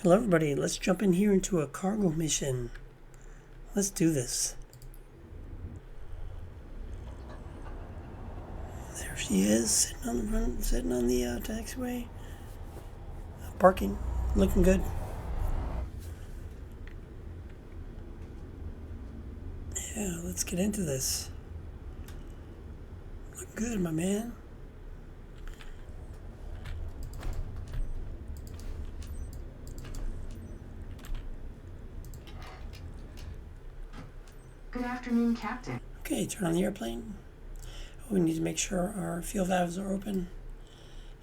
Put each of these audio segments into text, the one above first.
Hello everybody, let's jump in here into a cargo mission. Let's do this. There she is, sitting on the taxiway. Parking, looking good. Yeah, let's get into this. Look good, my man. Good afternoon, Captain. Okay, turn on the airplane. We need to make sure our fuel valves are open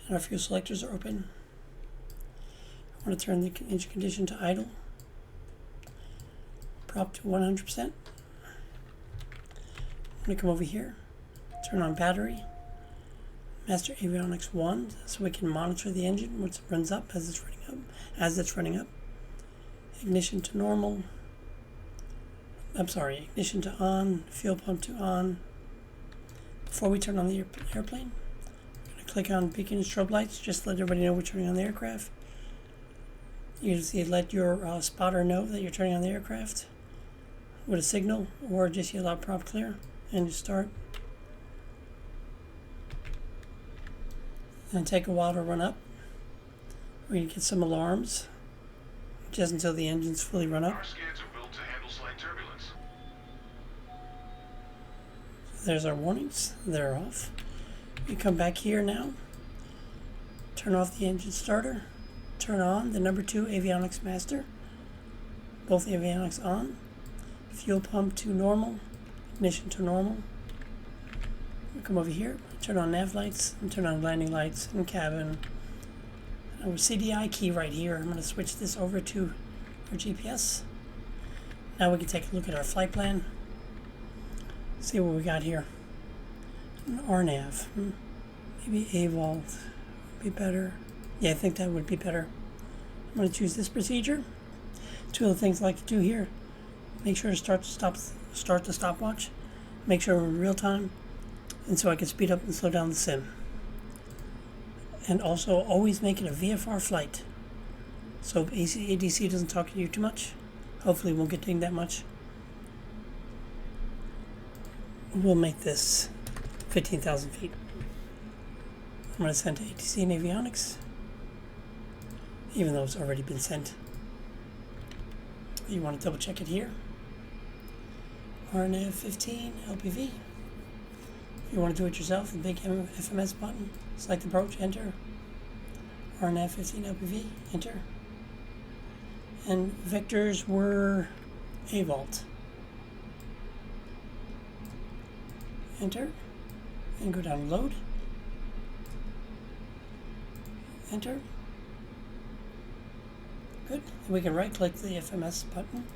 and our fuel selectors are open. I want to turn the engine condition to idle. Prop to 100%. I'm going to come over here, turn on battery, master avionics 1, so we can monitor the engine once it runs up, as it's running up. Ignition to normal. Ignition to on, fuel pump to on. Before we turn on the airplane, I'm going to click on beacon and strobe lights, just to let everybody know we're turning on the aircraft. You can see let your spotter know that you're turning on the aircraft with a signal, or just yell out prop clear and you start. And take a while to run up. We're going to get some alarms just until the engine's fully run up. Our skids are built to handle slight turbulence. There's our warnings. They're off. We come back here now. Turn off the engine starter. Turn on the number 2 avionics master. Both avionics on. Fuel pump to normal. Ignition to normal. We come over here. Turn on nav lights and turn on landing lights and cabin. Our CDI key right here. I'm going to switch this over to our GPS. Now we can take a look at our flight plan. See what we got here. An RNAV. Maybe AVOLT would be better. Yeah, I think that would be better. I'm going to choose this procedure. Two of the things I like to do here. Make sure to start the stopwatch. Make sure we're in real time. And so I can speed up and slow down the sim. And also always make it a VFR flight. So ADC doesn't talk to you too much. Hopefully we won't get dinged that much. We'll make this 15,000 feet. I'm going to send to ATC and avionics, even though it's already been sent. You want to double check it here. RNAV 15 LPV. If you want to do it yourself, the big FMS button, select approach, enter. RNAV 15 LPV, enter. And vectors were AVOLT. Enter, and go down load. Enter. Good. And we can right click the FMS button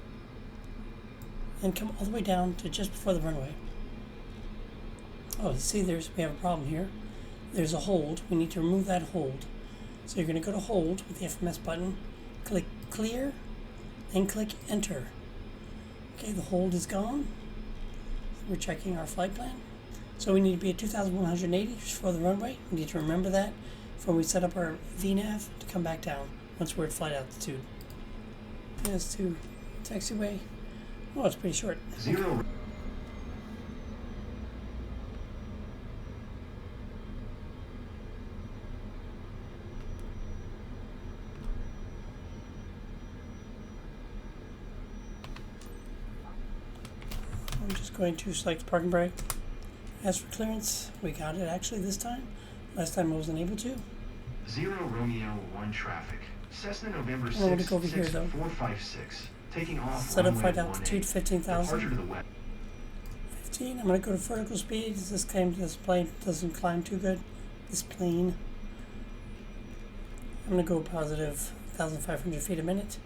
and come all the way down to just before the runway. Oh, see, we have a problem here. There's a hold. We need to remove that hold. So you're going to go to hold with the FMS button, click clear, and click enter. Okay, the hold is gone. We're checking our flight plan. So we need to be at 2,180 just for the runway. We need to remember that before we set up our VNAV to come back down once we're at flight altitude. As to taxiway. Oh, it's pretty short. Zero. I'm just going to select parking brake. As for clearance, we got it actually this time. Last time I wasn't able to. 0 Romeo 1 traffic. Cessna November 6 want to go over here, though. 456. Taking off. Set up runway flight altitude 18. 15,000. Departure to the west. 15. I'm going to go to vertical speed. This plane doesn't climb too good. This plane. I'm going to go positive 1,500 feet a minute.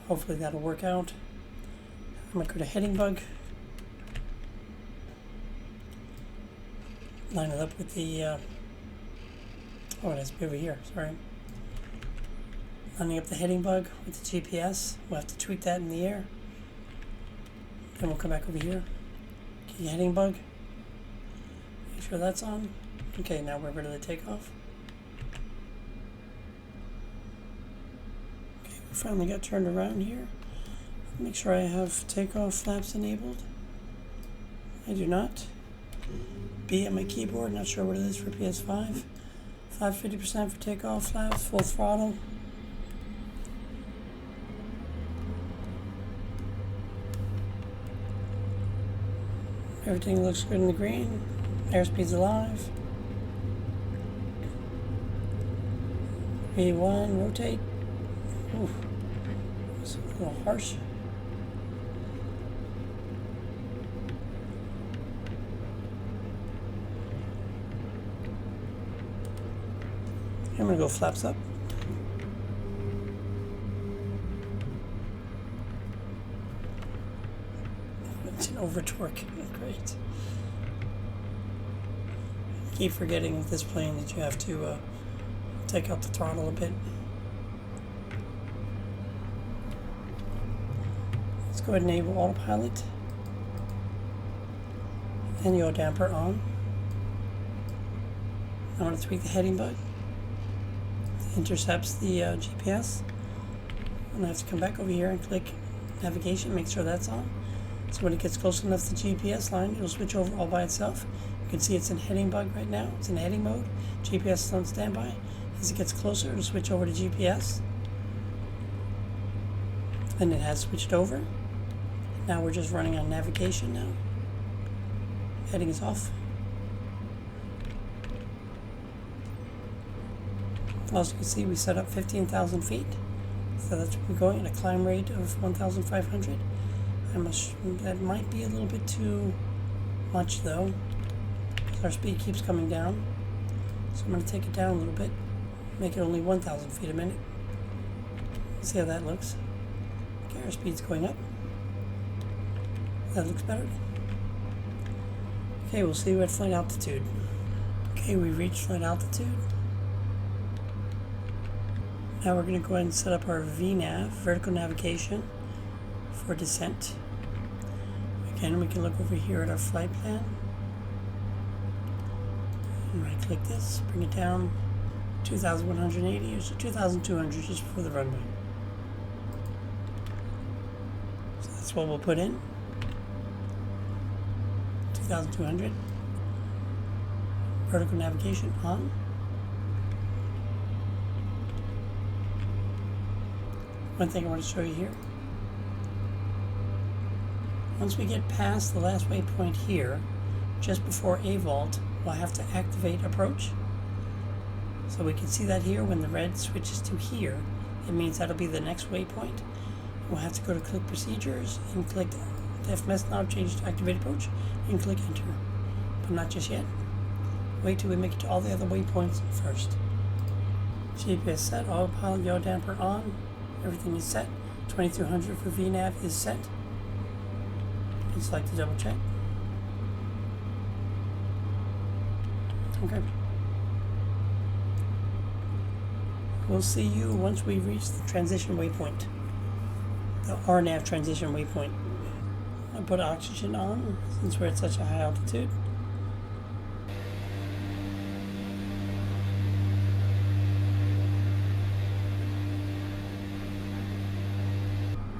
Hopefully that'll work out. I'm going to go to heading bug. Line it up with the, oh, it has to be over here, sorry. Lining up the heading bug with the GPS. We'll have to tweak that in the air. Then we'll come back over here. Okay, heading bug. Make sure that's on. Okay, now we're ready to take off. Okay, finally got turned around here. Make sure I have takeoff flaps enabled. I do not. B on my keyboard, not sure what it is for PS5. 50% for takeoff flaps, full throttle. Everything looks good in the green. Airspeed's alive. V1, rotate. Ooh, it's a little harsh. I'm gonna go flaps up. It's an over torque. Great. Keep forgetting with this plane that you have to take out the throttle a bit. Let's go ahead and enable autopilot. And yaw damper on. I'm going to tweak the heading bug. It intercepts the GPS. I'm going to have to come back over here and click navigation, make sure that's on. So when it gets close enough to the GPS line, it'll switch over all by itself. You can see it's in heading bug right now. It's in heading mode. GPS is on standby. As it gets closer, it'll switch over to GPS. And it has switched over. Now we're just running on navigation now. Heading is off. Also, you can see we set up 15,000 feet. So that's where we're going at a climb rate of 1,500. That might be a little bit too much though. Our speed keeps coming down. So I'm going to take it down a little bit. Make it only 1,000 feet a minute. See how that looks. Okay, our speed's going up. That looks better. Okay, we'll see you at flight altitude. Okay, we reached flight altitude. Now we're going to go ahead and set up our VNAV, vertical navigation, for descent. Again, we can look over here at our flight plan. And right click this, bring it down 2,180 or so 2,200 just before the runway. So that's what we'll put in. 2,200. Vertical navigation on. One thing I want to show you here. Once we get past the last waypoint here, just before AVALT, we'll have to activate approach. So we can see that here when the red switches to here, it means that'll be the next waypoint. We'll have to go to click procedures and click the FMS knob, change to activate approach, and click enter. But not just yet. Wait till we make it to all the other waypoints first. GPS set, autopilot, yaw damper on. Everything is set. 2200 for VNAV is set. Just like to double check. Okay. We'll see you once we reach the transition waypoint. The RNAV transition waypoint. I'll put oxygen on since we're at such a high altitude.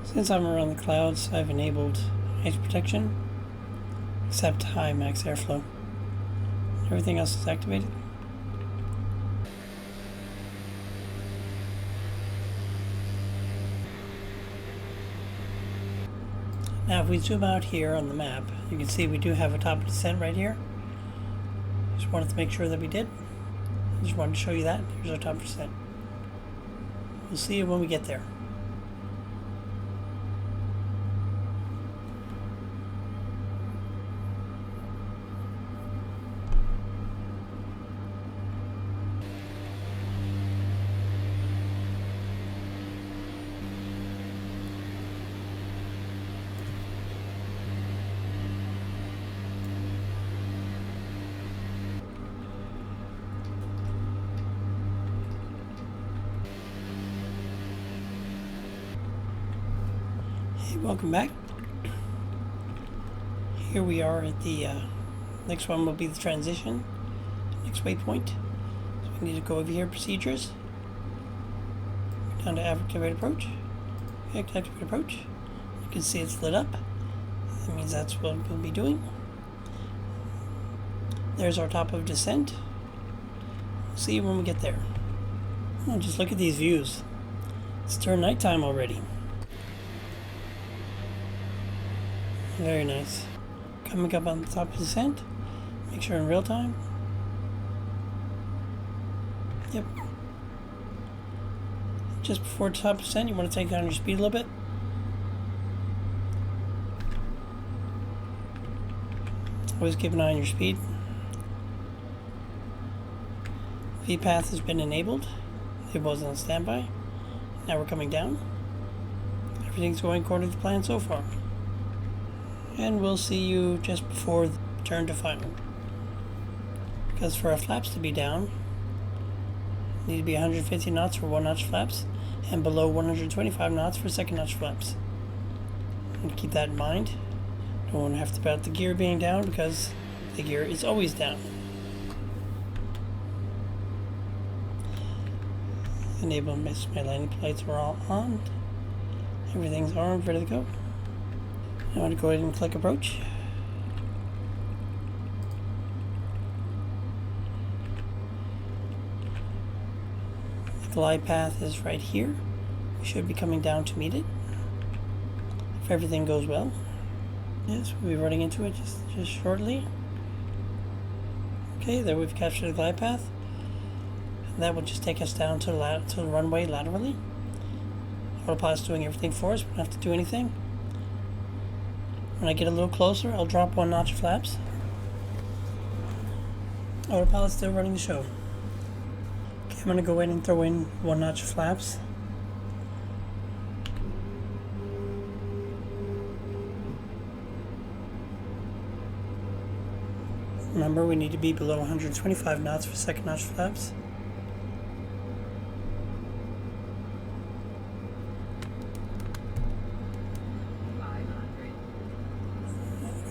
Since I'm around the clouds, I've enabled edge protection, except high max airflow. Everything else is activated. Now if we zoom out here on the map, you can see we do have a top descent right here. Just wanted to make sure that we did. Just wanted to show you that. Here's our top descent. We'll see you when we get there. Welcome back. Here we are at the next one will be the transition, next waypoint. So we need to go over here, procedures, down to activate approach, Picked activate approach. You can see it's lit up. That means that's what we'll be doing. There's our top of descent. We'll see you when we get there. Oh, just look at these views. It's turned nighttime already. Very nice. Coming up on the top of descent. Make sure in real time. Yep. Just before top descent, you want to take down your speed a little bit. Always keep an eye on your speed. V-path has been enabled. It wasn't on standby. Now we're coming down. Everything's going according to plan so far. And we'll see you just before the turn to final. Because for our flaps to be down, need to be 150 knots for 1-notch flaps and below 125 knots for 2nd-notch flaps. And keep that in mind. Don't want to have to about the gear being down because the gear is always down. Enable my landing plates are all on. Everything's armed, ready to go. I want to go ahead and click approach. The glide path is right here. We should be coming down to meet it if everything goes well. Yes, we'll be running into it just shortly. Okay, there we've captured the glide path. And that will just take us down to the runway laterally. Autopilot's doing everything for us. We don't have to do anything. When I get a little closer, I'll drop 1-notch flaps. Autopilot's still running the show. Okay, I'm going to go in and throw in 1-notch flaps. Remember, we need to be below 125 knots for 2nd-notch flaps.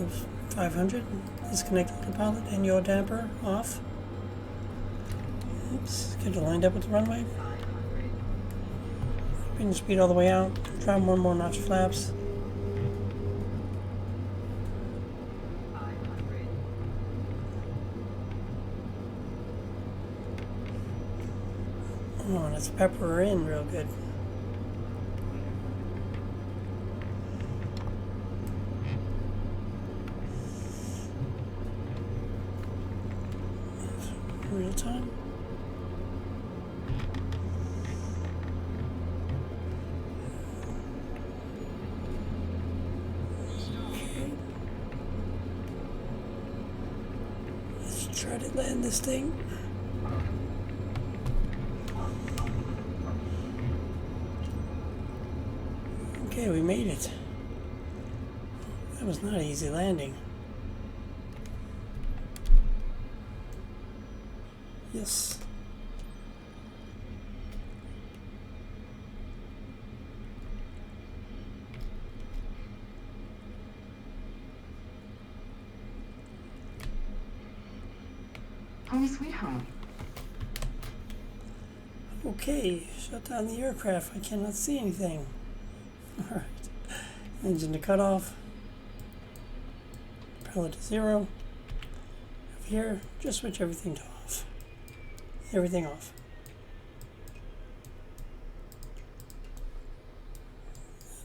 Oops, 500. Disconnect autopilot and yaw damper off. Oops, get it lined up with the runway. Bring the speed all the way out. Drop 1 more notch flaps. Oh, let's pepper her in real good. Real time. Okay. Let's try to land this thing. Okay, we made it. That was not an easy landing. Yes. Home sweet home. Okay, shut down the aircraft. I cannot see anything. Alright. Engine to cut off. Propeller to 0. Over here, just switch everything to off. Everything off.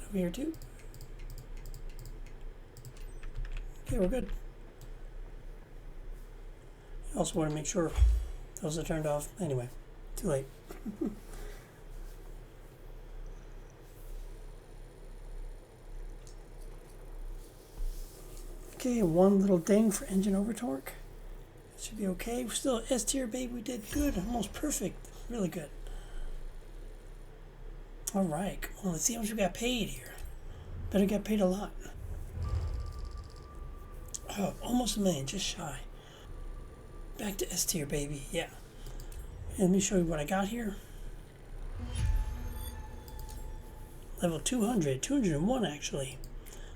And over here too. Okay, we're good. You also want to make sure those are turned off. Anyway, too late. Okay, one little ding for engine over torque. It should be okay. We're still S tier, baby. We did good, almost perfect, really good. All right, come on, let's see how much we got paid here. Better get paid a lot. Oh, almost $1 million, just shy. Back to S tier, baby. Yeah. Let me show you what I got here. Level 200, 201 actually.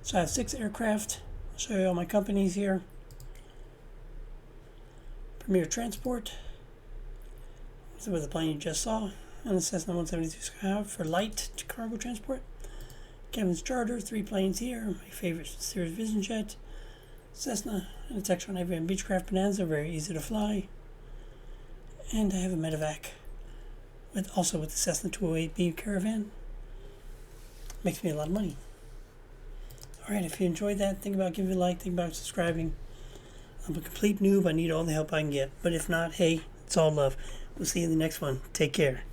So I have 6 aircraft. I'll show you all my companies here. Premier Transport, with the plane you just saw, and the Cessna 172 Skyhawk for light cargo transport. Kevin's charter, 3 planes here. My favorite Cirrus Vision jet, Cessna, and a Textron Avian Beechcraft Bonanza, very easy to fly. And I have a medevac, also with the Cessna 208B Caravan. Makes me a lot of money. Alright, if you enjoyed that, think about giving a like, think about subscribing. I'm a complete noob, I need all the help I can get. But if not, hey, it's all love. We'll see you in the next one. Take care.